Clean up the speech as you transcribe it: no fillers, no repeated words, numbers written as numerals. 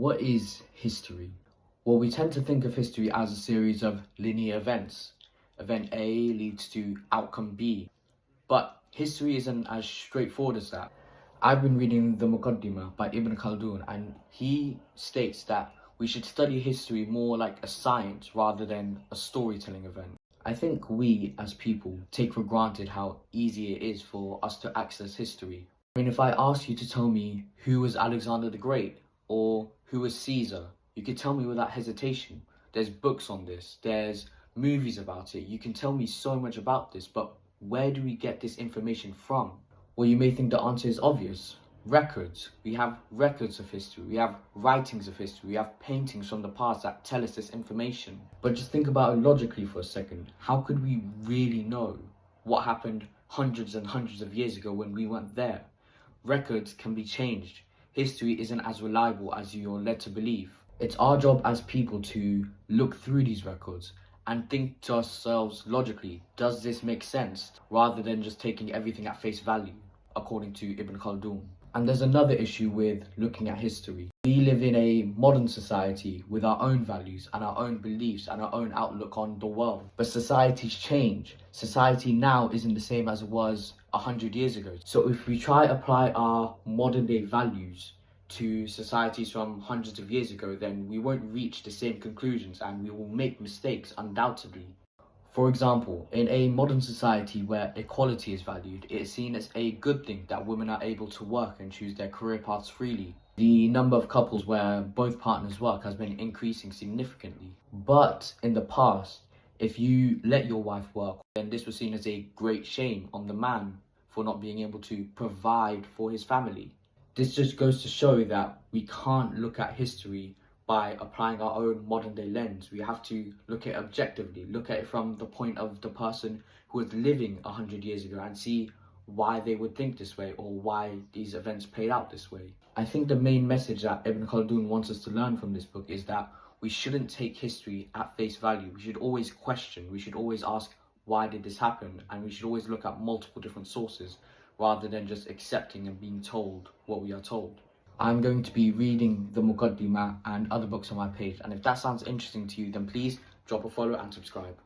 What is history? Well, we tend to think of history as a series of linear events. Event A leads to outcome B. But history isn't as straightforward as that. I've been reading the Muqaddimah by Ibn Khaldun, and he states that we should study history more like a science rather than a storytelling event. I think we, as people, take for granted how easy it is for us to access history. I mean, if I ask you to tell me who was Alexander the Great or who was Caesar, you could tell me without hesitation. There's books on this, there's movies about it. You can tell me so much about this, but where do we get this information from? Well, you may think the answer is obvious. Records. We have records of history. We have writings of history. We have paintings from the past that tell us this information. But just think about it logically for a second. How could we really know what happened hundreds and hundreds of years ago when we weren't there? Records can be changed. History isn't as reliable as you're led to believe. It's our job as people to look through these records and think to ourselves logically, does this make sense? Rather than just taking everything at face value, according to Ibn Khaldun. And there's another issue with looking at history. We live in a modern society with our own values and our own beliefs and our own outlook on the world. But societies change. Society now isn't the same as it was 100 years ago. So if we try apply our modern day values to societies from hundreds of years ago, then we won't reach the same conclusions and we will make mistakes undoubtedly. For example, in a modern society where equality is valued, it is seen as a good thing that women are able to work and choose their career paths freely. The number of couples where both partners work has been increasing significantly. But in the past, if you let your wife work, then this was seen as a great shame on the man for not being able to provide for his family. This just goes to show that we can't look at history by applying our own modern day lens. We have to look at it objectively, look at it from the point of the person who was living 100 years ago and see why they would think this way or why these events played out this way. I think the main message that Ibn Khaldun wants us to learn from this book is that we shouldn't take history at face value. We should always question, we should always ask, why did this happen? And we should always look at multiple different sources rather than just accepting and being told what we are told. I'm going to be reading the Muqaddimah and other books on my page, and if that sounds interesting to you, then please drop a follow and subscribe.